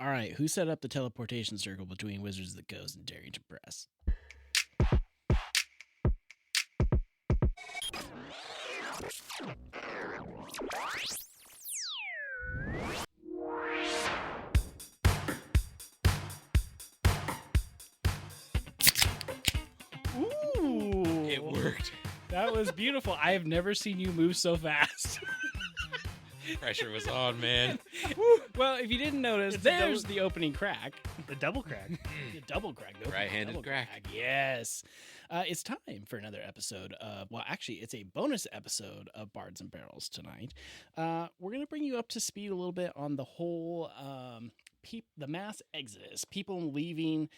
All right, who set up the teleportation circle between Wizards of the Coast and Darrington Press? Ooh, It worked. That was beautiful. I have never seen you move so fast. Pressure was on, man. Well, if you didn't notice, It's a there's the opening crack. The double crack. The double crack. the opening Right-handed double crack. Yes. It's time for another episode of, well, actually, it's a bonus episode of Bards and Barrels tonight. We're going to bring you up to speed a little bit on the whole the mass exodus, people leaving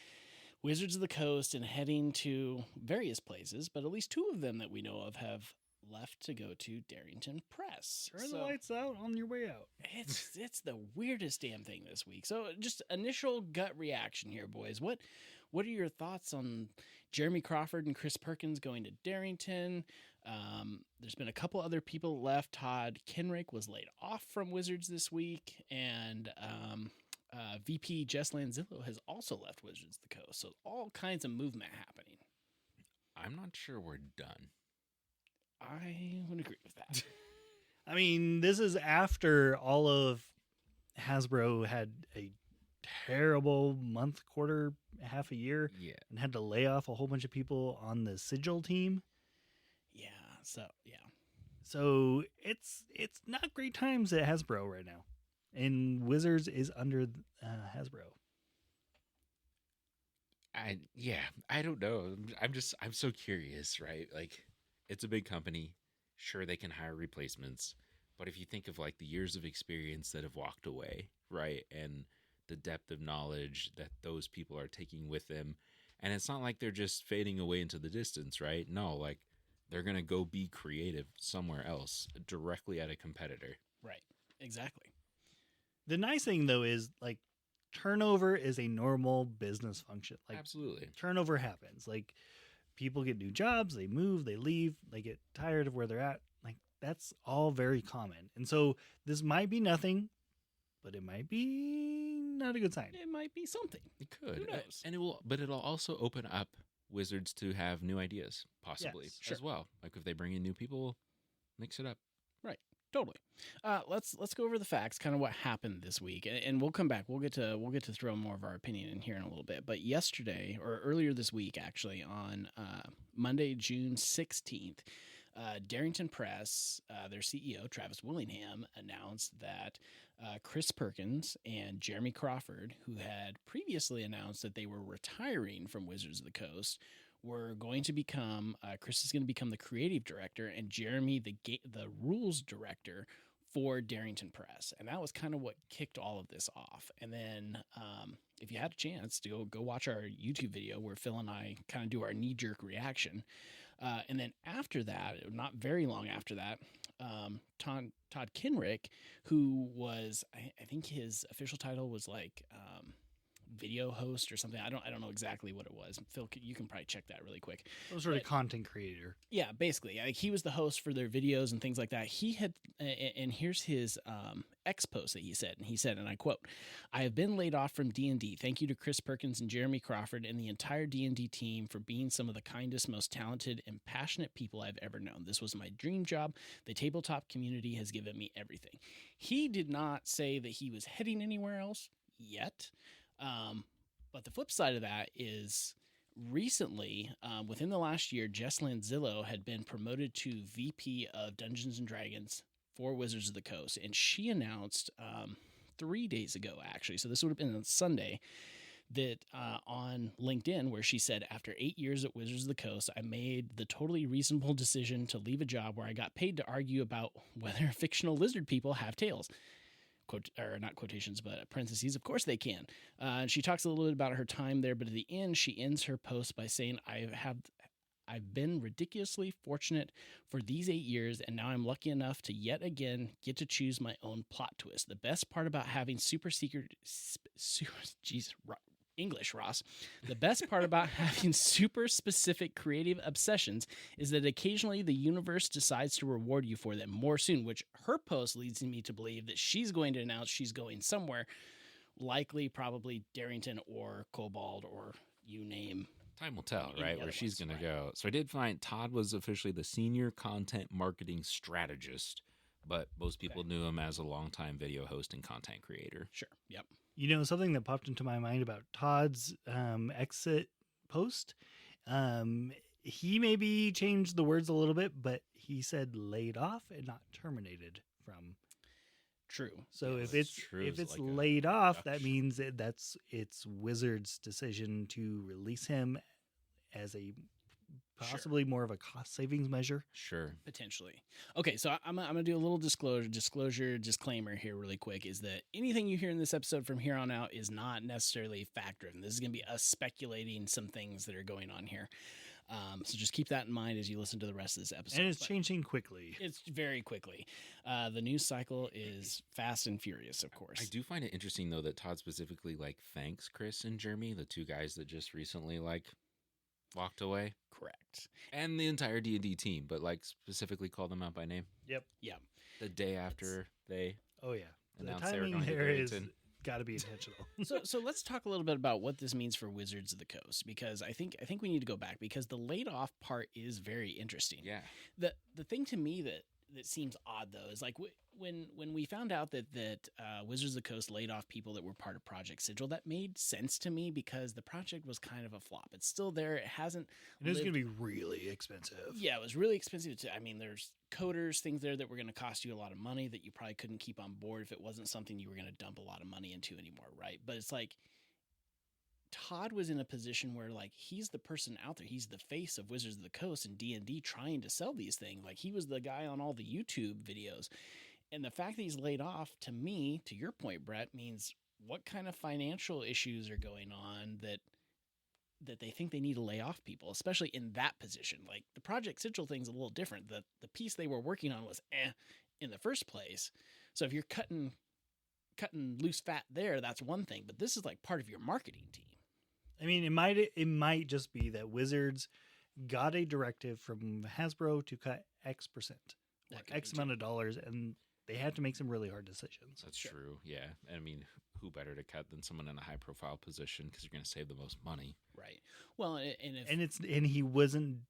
Wizards of the Coast and heading to various places, but at least two of them that we know of have left to go to Darrington Press. Turn the lights out on your way out. It's the weirdest damn thing this week. So just initial gut reaction here, boys. What are your thoughts on Jeremy Crawford and Chris Perkins going to Darrington? There's been a couple other people left. Todd Kenrick was laid off from Wizards this week, and VP Jess Lanzillo has also left Wizards of the Coast. So all kinds of movement happening. I'm not sure we're done. I would agree with that. I mean, this is after all of Hasbro had a terrible month, quarter, half a year, Yeah. and had to lay off a whole bunch of people on the Sigil team. Yeah. So it's not great times at Hasbro right now, and Wizards is under Hasbro. I don't know. I'm so curious, right? Like, it's a big company. Sure, they can hire replacements, but if you think of like the years of experience that have walked away, right, and the depth of knowledge that those people are taking with them, and it's not like they're just fading away into the distance, right? No, like they're gonna go be creative somewhere else, directly at a competitor. Right. Exactly. The nice thing though is like turnover is a normal business function. Like Absolutely. turnover happens. Like people get new jobs, they move, they leave, they get tired of where they're at. Like that's all very common. And so this might be nothing, but it might be not a good sign. It might be something. It could. Who knows? And it'll also open up Wizards to have new ideas, possibly, Yes, as well. Like if they bring in new people, mix it up. Totally. Let's go over the facts, kind of what happened this week, and we'll come back. We'll get to throw more of our opinion in here in a little bit. But yesterday, or earlier this week, actually, on Monday, June 16th, Darrington Press, their CEO Travis Willingham announced that Chris Perkins and Jeremy Crawford, who had previously announced that they were retiring from Wizards of the Coast, were going to become Chris is going to become the creative director and Jeremy the rules director for Darrington Press, and that was kind of what kicked all of this off. And then if you had a chance to go watch our YouTube video where Phil and I kind of do our knee-jerk reaction, and then after that, not very long after that, Todd Kenrick, who was I think his official title was like video host or something. I don't know exactly what it was. Phil, you can probably check that really quick. Some sort of content creator. Yeah, basically. Like, he was the host for their videos and things like that. He had, and here's his X post that he said, and I quote, "I have been laid off from D&D. Thank you to Chris Perkins and Jeremy Crawford and the entire D&D team for being some of the kindest, most talented, and passionate people I've ever known. This was my dream job. The tabletop community has given me everything." He did not say that he was heading anywhere else yet. But the flip side of that is recently, within the last year, Jess Lanzillo had been promoted to VP of Dungeons and Dragons for Wizards of the Coast. And she announced 3 days ago, actually, so this would have been on Sunday, that on LinkedIn, where she said, "After 8 years at Wizards of the Coast, I made the totally reasonable decision to leave a job where I got paid to argue about whether fictional lizard people have tails." Or not quotations, but parentheses, of course they can. She talks a little bit about her time there, but at the end, she ends her post by saying, I've been ridiculously fortunate for these 8 years, and now I'm lucky enough to yet again get to choose my own plot twist. The best part about having English, Ross. The best part about having super specific creative obsessions is that occasionally the universe decides to reward you for them more soon, which her post leads me to believe that she's going to announce she's going somewhere likely probably Darrington or Cobalt or you name. Time will tell, Any right, other where she's ones, going to right. go. So I did find Todd was officially the senior content marketing strategist, but most people knew him as a longtime video host and content creator. Sure. Yep. Something that popped into my mind about Todd's exit post. He maybe changed the words a little bit, but he said laid off and not terminated from. True. So Yeah, if that's it's true. if It's it's like a laid off, that reduction. means it's Wizards' decision to release him as a possibly more of a cost savings measure. Sure. Potentially. Okay, so I'm gonna do a little disclaimer here really quick, is that anything you hear in this episode from here on out is not necessarily fact driven. This is gonna be us speculating some things that are going on here. So just keep that in mind as you listen to the rest of this episode. And it's But changing quickly. it's very quickly. The news cycle is fast and furious, of course. I do find it interesting though that Todd specifically like thanks Chris and Jeremy, the two guys that just recently like walked away, Correct. and the entire D&D team, but like specifically called them out by name Yep. Yeah. the day after they Oh yeah. The announced they were timing going to there is Darrington. got to be intentional. So let's talk a little bit about what this means for Wizards of the Coast, because I think we need to go back, because the laid off part is very interesting. Yeah. The thing to me that seems odd though is like when we found out that Wizards of the Coast laid off people that were part of Project Sigil, that made sense to me because the project was kind of a flop. It's still there. It hasn't. It was going lived- to be really expensive. Yeah, it was really expensive. There's coders, things there that were going to cost you a lot of money that you probably couldn't keep on board if it wasn't something you were going to dump a lot of money into anymore, right? But it's like Todd was in a position where like he's the person out there. He's the face of Wizards of the Coast and D&D trying to sell these things. Like he was the guy on all the YouTube videos. And the fact that he's laid off, to me, to your point, Brett, means what kind of financial issues are going on that they think they need to lay off people, especially in that position. Like the Project Sigil thing's a little different. The piece they were working on was in the first place. So if you're cutting loose fat there, that's one thing. But this is like part of your marketing team. I mean, it might just be that Wizards got a directive from Hasbro to cut X%, or That could X be amount of dollars, and they had to make some really hard decisions. That's true. Yeah. I mean, who better to cut than someone in a high profile position, because you're going to save the most money. Right. Well, and And he wasn't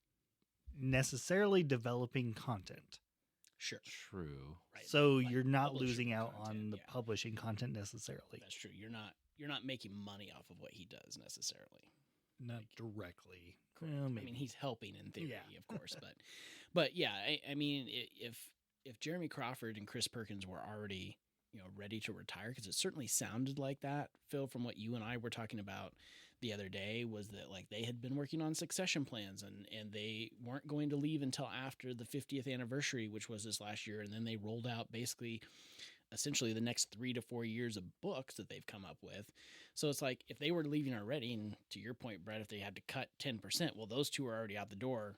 necessarily developing content. sure. True. Right. So Like you're not publisher losing out content, on the yeah. publishing content necessarily. That's true. You're not making money off of what he does necessarily. Not directly. Correct. Well, I maybe. mean, he's helping in theory, Yeah. of course, but yeah, I mean, if Jeremy Crawford and Chris Perkins were already ready to retire, because it certainly sounded like that, Phil, from what you and I were talking about the other day, was that like they had been working on succession plans and they weren't going to leave until after the 50th anniversary, which was this last year, and then they rolled out basically essentially the next 3 to 4 years of books that they've come up with. So it's like if they were leaving already, and to your point, Brett, if they had to cut 10%, well, those two are already out the door,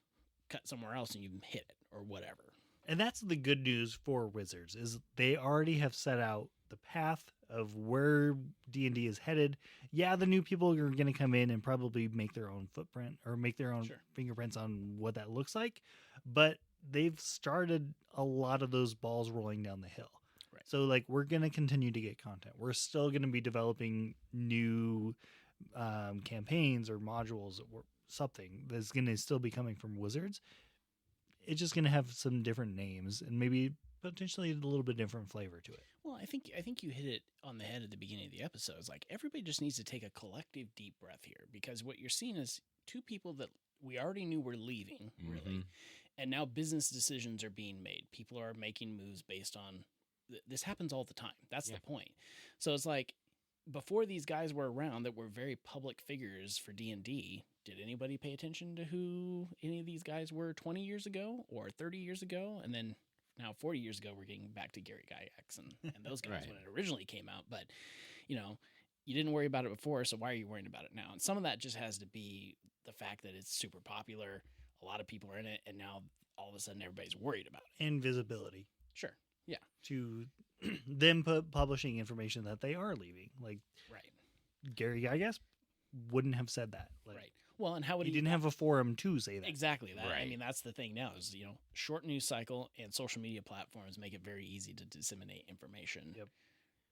cut somewhere else and you hit it or whatever. And that's the good news for Wizards, is they already have set out the path of where D&D is headed. Yeah, the new people are going to come in and probably make their own footprint or make their own Sure. fingerprints on what that looks like, but they've started a lot of those balls rolling down the hill. Right. So like we're going to continue to get content. We're still going to be developing new campaigns or modules or something that's going to still be coming from Wizards. It's just going to have some different names and maybe potentially a little bit different flavor to it. Well, I think you hit it on the head at the beginning of the episode. It's like everybody just needs to take a collective deep breath here, because what you're seeing is two people that we already knew were leaving, really, Mhm. and now business decisions are being made. People are making moves based on this happens all the time. That's Yeah. the point. So it's like before these guys were around that were very public figures for D&D, did anybody pay attention to who any of these guys were 20 years ago or 30 years ago? And then now 40 years ago, we're getting back to Gary Gygax and those guys Right. when it originally came out. But, you didn't worry about it before, so why are you worrying about it now? And some of that just has to be the fact that it's super popular. A lot of people are in it, and now all of a sudden everybody's worried about it. And visibility Sure. Yeah. to them publishing information that they are leaving. Like Right. Gary Gygax wouldn't have said that. Like, Right. Well, and how would He didn't have a forum to say that. Exactly that. I Right. mean, that's the thing now is, short news cycle and social media platforms make it very easy to disseminate information. Yep.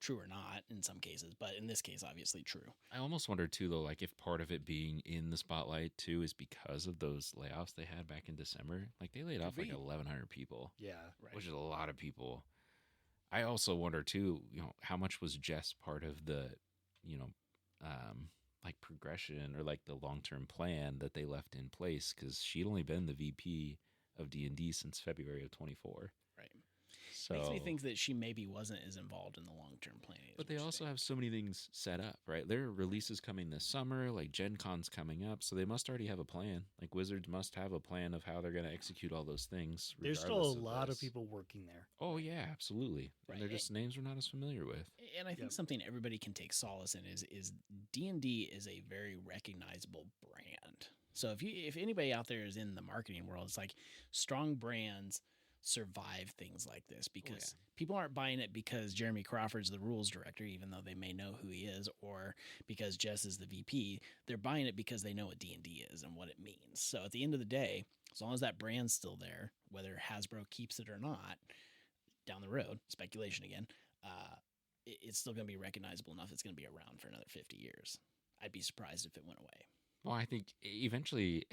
true or not in some cases, but in this case, obviously true. I almost wonder too, though, like if part of it being in the spotlight too is because of those layoffs they had back in December. Like they laid off like 1,100 people, Yeah. Right. which is a lot of people. I also wonder too, how much was Jess part of the, you know, like progression or like the long-term plan that they left in place, because she'd only been the VP of D&D since February of 24. Right. So Makes me think that she maybe wasn't as involved in the long-term planning. But they also have so many things set up, right? Their release is coming this summer, like Gen Con's coming up, so they must already have a plan. Like Wizards must have a plan of how they're going to execute all those things. There's still a regardless lot of this. people working there. Oh yeah, absolutely. Right. And they're just names we're not as familiar with. And I think something everybody can take solace in is D&D is a very recognizable brand. So if anybody out there is in the marketing world, it's like strong brands survive things like this because people aren't buying it because Jeremy Crawford's the rules director, even though they may know who he is, or because Jess is the VP. They're buying it because they know what D&D is and what it means. So at the end of the day, as long as that brand's still there, whether Hasbro keeps it or not, down the road, speculation again, it's still going to be recognizable enough. It's going to be around for another 50 years. I'd be surprised if it went away. Well, I think eventually,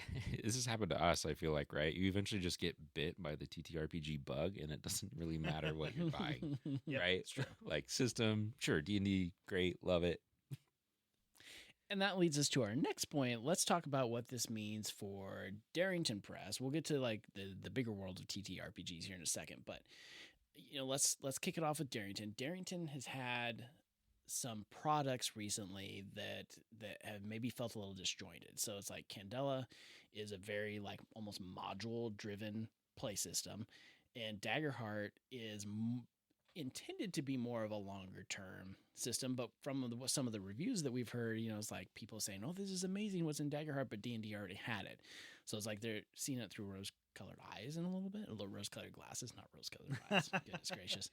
this has happened to us, I feel like, right? You eventually just get bit by the TTRPG bug, and it doesn't really matter what you're buying, right? It's true. Like system, sure, D&D, great, love it. And that leads us to our next point. Let's talk about what this means for Darrington Press. We'll get to like the bigger world of TTRPGs here in a second, but let's kick it off with Darrington. Darrington has had some products recently that have maybe felt a little disjointed. So it's like Candela is a very like almost module driven play system, and Daggerheart is intended to be more of a longer term system. But from some of the reviews that we've heard, it's like people saying, "Oh, this is amazing what's in Daggerheart," but D&D already had it. So it's like they're seeing it through rose-colored eyes in a little bit, a little rose-colored glasses, not rose-colored eyes. Goodness gracious.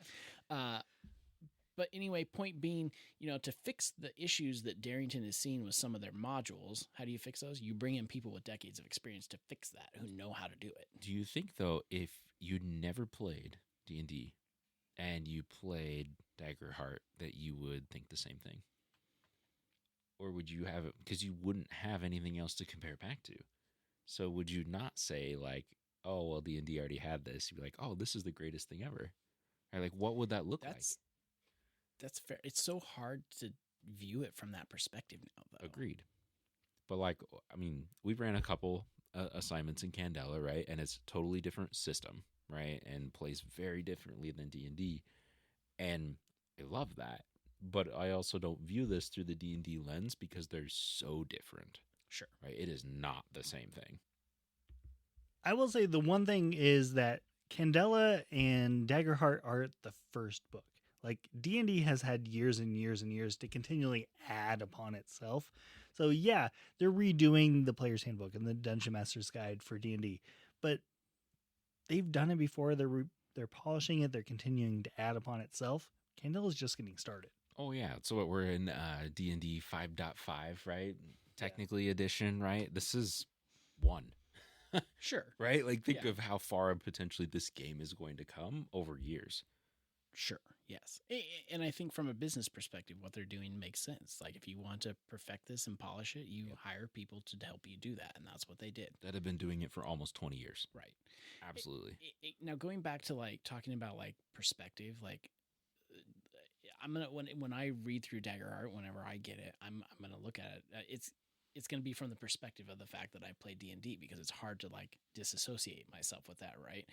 But anyway, point being, to fix the issues that Darrington has seen with some of their modules, how do you fix those? You bring in people with decades of experience to fix that, who know how to do it. Do you think, though, if you never played D&D and you played Daggerheart, that you would think the same thing? Or would you have it, because you wouldn't have anything else to compare back to? So would you not say, like, oh, well, D&D already had this? You'd be like, oh, this is the greatest thing ever. Or like, what would that look like? That's fair. It's so hard to view it from that perspective now, though. Agreed. But like, I mean, we ran a couple assignments in Candela, right? And it's a totally different system, right? And plays very differently than D&D. And I love that. But I also don't view this through the D&D lens because they're so different. Sure. Right? It is not the same thing. I will say the one thing is that Candela and Daggerheart are the first book. Like D&D has had years and years and years to continually add upon itself. So yeah, they're redoing the Player's Handbook and the Dungeon Master's Guide for D&D, but they've done it before. They're polishing it. They're continuing to add upon itself. Candela's just getting started. Oh yeah, so we're in D&D 5.5, right? Technically edition, right? This is 1. Sure. Right? Like think of how far potentially this game is going to come over years. Sure. Yes. And I think from a business perspective, what they're doing makes sense. Like if you want to perfect this and polish it, you hire people to help you do that. And that's what they did. That have been doing it for almost 20 years. Right. Absolutely. Now going back to like talking about like perspective, like I'm going to, when I read through Daggerheart, whenever I get it, I'm going to look at it. It's going to be from the perspective of the fact that I play D&D because it's hard to like disassociate myself with that. Right.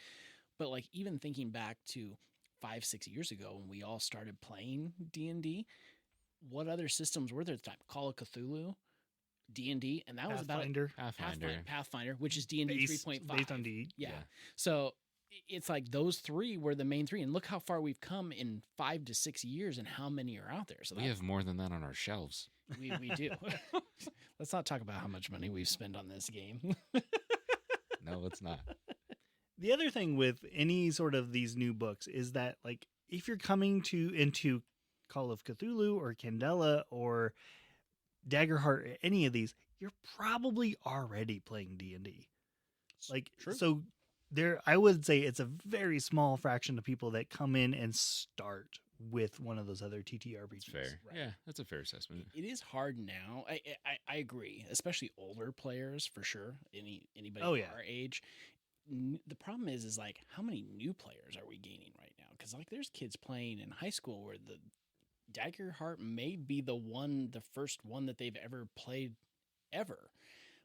But like even thinking back to 5-6 years ago when we all started playing D&D, what other systems were there at the time? Call of Cthulhu, D&D, and that was about Pathfinder, which is D&D 3.5 based on D. Yeah. So it's like those three were the main three, and look how far we've come in 5 to 6 years, and how many are out there. So we have more than that on our shelves. We do. Let's not talk about how much money we've spent on this game. No, let's not. The other thing with any sort of these new books is that, like, if you're coming into Call of Cthulhu or Candela or Daggerheart, or any of these, you're probably already playing D&D. Like, True. So I would say it's a very small fraction of people that come in and start with one of those other TTRPGs. That's fair. Right. Yeah, that's a fair assessment. It is hard now. I agree, especially older players for sure. Anybody Oh, yeah. our age. The problem is like how many new players are we gaining right now? Because like there's kids playing in high school where the Dagger Heart may be the first one that they've ever played ever.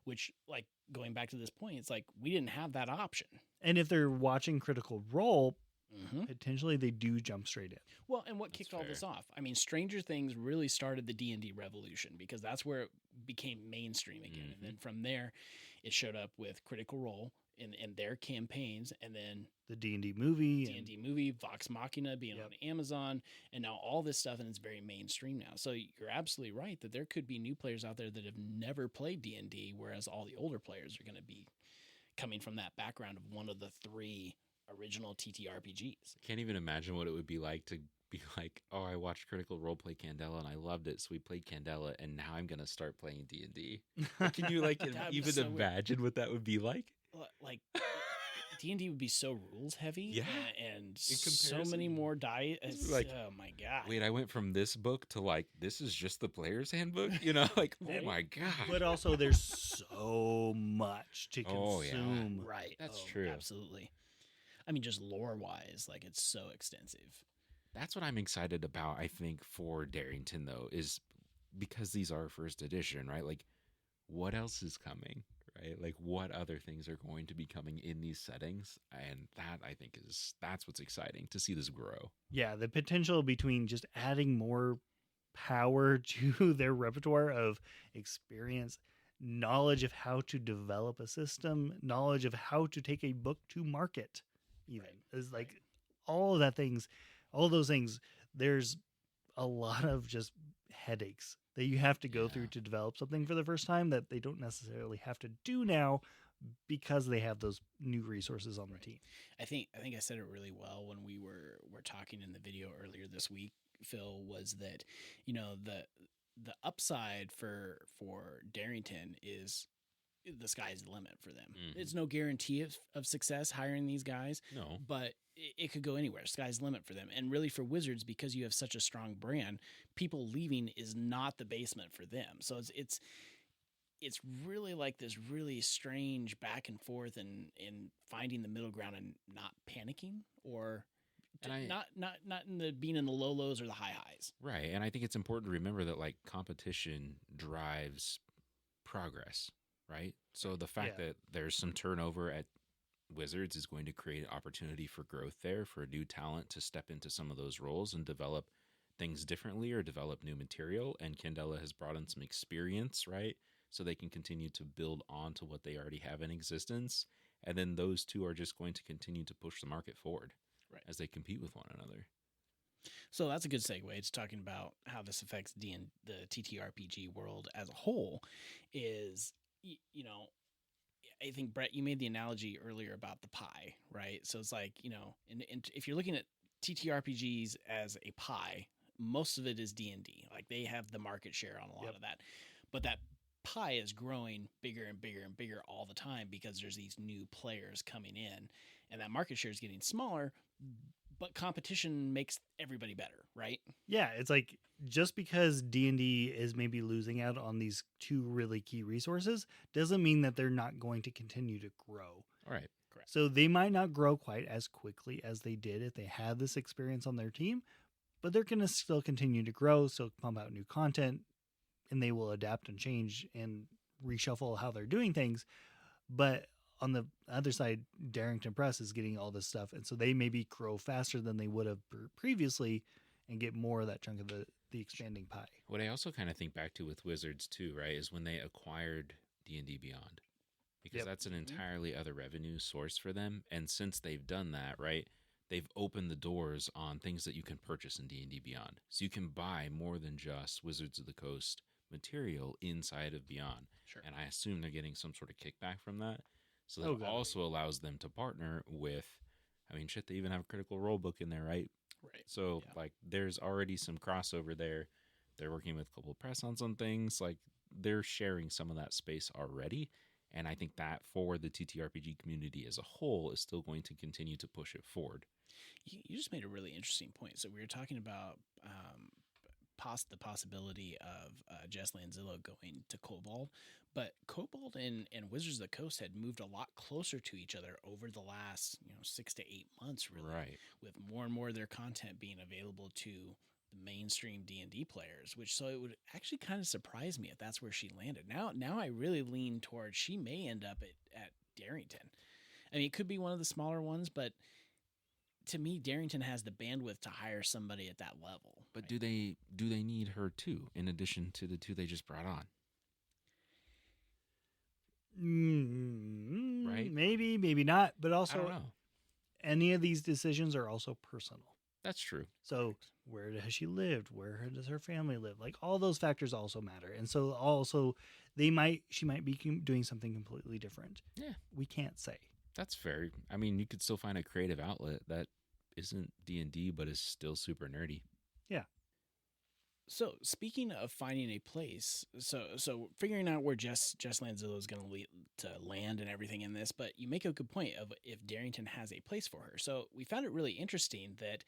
Which, like, going back to this point, it's like we didn't have that option. And if they're watching Critical Role, Mm-hmm. potentially they do jump straight in. Well, and what That's kicked all this fair. off? I mean, Stranger Things really started the D&D revolution because that's where it became mainstream again. And then from there, it showed up with Critical Role and their campaigns, and then The D&D movie. D&D movie, Vox Machina being Yep. on Amazon, and now all this stuff, and it's very mainstream now. So you're absolutely right that there could be new players out there that have never played D&D, whereas all the older players are going to be coming from that background of one of the 3 original TTRPGs. I can't even imagine what it would be like to be like, oh, I watched Critical Role play Candela and I loved it, so we played Candela, and now I'm gonna start playing D&D. Can you like That'd be even so weird. imagine what that would be like? Like D&D would be so rules heavy, Yeah. and so comparison. many more die. Like, Oh my god! Wait, I went from this book to like this is just the player's handbook, you know? Like, Right. oh my god. But also, there's so much to Oh, yeah. consume. Right, That's oh, true. Absolutely. I mean, just lore wise, like it's so extensive. That's what I'm excited about, I think, for Darrington though, is because these are first edition, right? Like what else is coming, right? Like what other things are going to be coming in these settings? And that I think that's what's exciting to see this grow. Yeah, the potential between just adding more power to their repertoire of experience, knowledge of how to develop a system, knowledge of how to take a book to market, even is like all of those things. There's a lot of just headaches that you have to go Yeah. through to develop something for the first time that they don't necessarily have to do now because they have those new resources on the team. I think I said it really well when we were talking in the video earlier this week, Phil, was that, you know, the upside for Darrington is the sky's the limit for them. Mhm. It's no guarantee of success hiring these guys, No. but it could go anywhere. Sky's the limit for them. And really for Wizards, because you have such a strong brand, people leaving is not the basement for them. So it's really like this really strange back and forth and finding the middle ground and not panicking or And not in the being in the low lows or the high highs. Right. And I think it's important to remember that like competition drives progress, right? So the fact Yeah. that there's some turnover at Wizards is going to create opportunity for growth there for new talent to step into some of those roles and develop things differently or develop new material. And Candela has brought in some experience, right? So they can continue to build on to what they already have in existence. And then those two are just going to continue to push the market forward Right. as they compete with one another. So that's a good segue. It's talking about how this affects the TTRPG world as a whole. Is you know, I think Brett, you made the analogy earlier about the pie, right? So it's like, you know, and if you're looking at TTRPGs as a pie, most of it is D&D. Like they have the market share on a lot of that, but that pie is growing bigger and bigger and bigger all the time because there's these new players coming in, and that market share is getting smaller. But competition makes everybody better, right? Yeah, it's like just because D&D is maybe losing out on these 2 really key resources doesn't mean that they're not going to continue to grow. All right. Correct. So they might not grow quite as quickly as they did if they had this experience on their team, but they're going to still continue to grow, so pump out new content, and they will adapt and change and reshuffle how they're doing things. But on the other side, Darrington Press is getting all this stuff, and so they maybe grow faster than they would have previously and get more of that chunk of the expanding pie. What I also kind of think back to with Wizards too, right, is when they acquired D&D Beyond, because Yep. that's an entirely other revenue source for them. And since they've done that, right, they've opened the doors on things that you can purchase in D&D Beyond. So you can buy more than just Wizards of the Coast material inside of Beyond. Sure. And I assume they're getting some sort of kickback from that. So Oh, that God. also allows them to partner with, I mean, shit, they even have a Critical Role book in there, right? Right. So Yeah. like there's already some crossover there. They're working with Global Press on some things. Like they're sharing some of that space already. And I think that for the TTRPG community as a whole is still going to continue to push it forward. You just made a really interesting point. So we were talking about the possibility of Jess Lanzillo going to Kobold, but Kobold and Wizards of the Coast had moved a lot closer to each other over the last 6 to 8 months, really, Right. with more and more of their content being available to the mainstream D&D players, so it would actually kind of surprise me if that's where she landed. Now I really lean towards she may end up at Darrington. I mean, it could be one of the smaller ones, but to me, Darrington has the bandwidth to hire somebody at that level. But right? do they need her too, in addition to the two they just brought on? Right? Maybe, maybe not. But I don't also, know. any of these decisions are also personal. That's true. So where has she lived? Where does her family live? Like all those factors also matter. And so also she might be doing something completely different. Yeah. We can't say. That's fair. I mean, you could still find a creative outlet that isn't D&D but is still super nerdy. Yeah. So speaking of finding a place, so figuring out where Jess Lanzillo is going to land and everything in this, but you make a good point of if Darrington has a place for her. So we found it really interesting that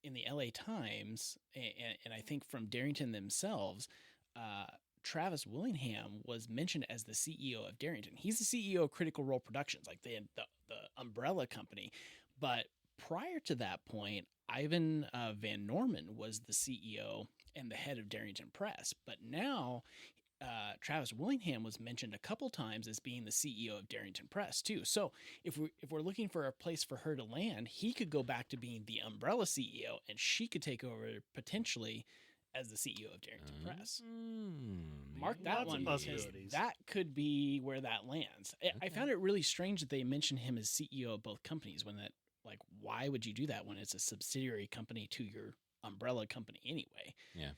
in the LA Times, and I think from Darrington themselves, Travis Willingham was mentioned as the CEO of Darrington. He's the CEO of Critical Role Productions, like the umbrella company. But prior to that point, Ivan Van Norman was the CEO and the head of Darrington Press. But now Travis Willingham was mentioned a couple times as being the CEO of Darrington Press too. So if we're looking for a place for her to land, he could go back to being the umbrella CEO, and she could take over potentially as the CEO of Darrington Press. Mark that Lots one, of because possibilities. that could be where that lands. I found it really strange that they mentioned him as CEO of both companies when why would you do that when it's a subsidiary company to your umbrella company anyway? Yeah.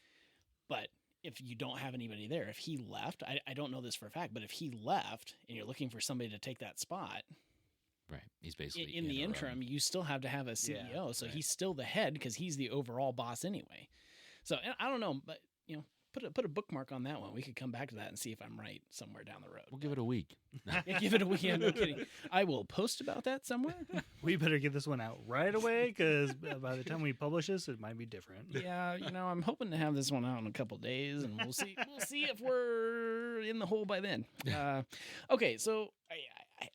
But if you don't have anybody there, if he left, I don't know this for a fact, but if he left and you're looking for somebody to take that spot, right, he's basically in the a interim, run. you still have to have a CEO. Yeah, So right. he's still the head because he's the overall boss anyway. So I don't know, but put a bookmark on that one. We could come back to that and see if I'm right somewhere down the road. We'll give it a week. Yeah, give it a week. Yeah, no kidding. I will post about that somewhere. We better get this one out right away because by the time we publish this, it might be different. Yeah, I'm hoping to have this one out in a couple days, and we'll see. We'll see if we're in the hole by then. Okay, so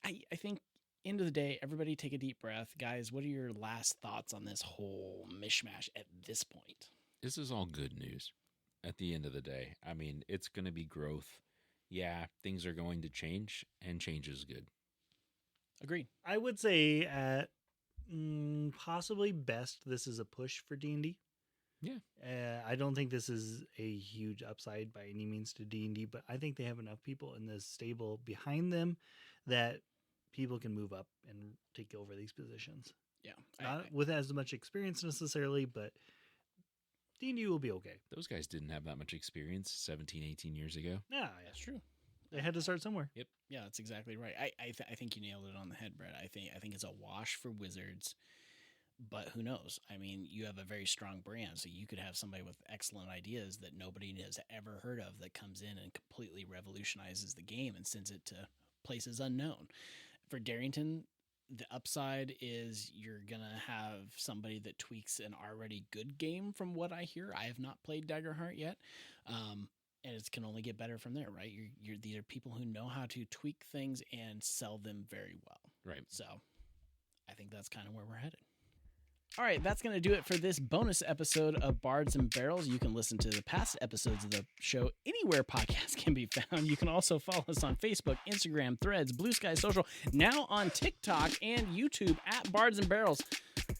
I think end of the day, everybody take a deep breath, guys. What are your last thoughts on this whole mishmash at this point? This is all good news at the end of the day. I mean, it's going to be growth. Yeah, things are going to change, and change is good. Agreed. I would say at possibly best, this is a push for D&D. Yeah. I don't think this is a huge upside by any means to D&D, but I think they have enough people in this stable behind them that people can move up and take over these positions. Yeah. Not with as much experience necessarily, but D&D will be okay. Those guys didn't have that much experience 17, 18 years ago. Yeah, That's true. they had to start somewhere. Yeah, that's exactly right. I think you nailed it on the head, Brett. I think it's a wash for Wizards, but who knows? I mean, you have a very strong brand, so you could have somebody with excellent ideas that nobody has ever heard of that comes in and completely revolutionizes the game and sends it to places unknown. For Darrington, the upside is you're going to have somebody that tweaks an already good game from what I hear. I have not played Daggerheart yet. And it can only get better from there, right? These are people who know how to tweak things and sell them very well. Right. So I think that's kind of where we're headed. All right, that's going to do it for this bonus episode of Bards and Barrels. You can listen to the past episodes of the show anywhere podcasts can be found. You can also follow us on Facebook, Instagram, Threads, Blue Sky Social, now on TikTok and YouTube at Bards and Barrels.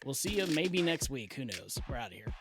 We'll see you maybe next week. Who knows? We're out of here.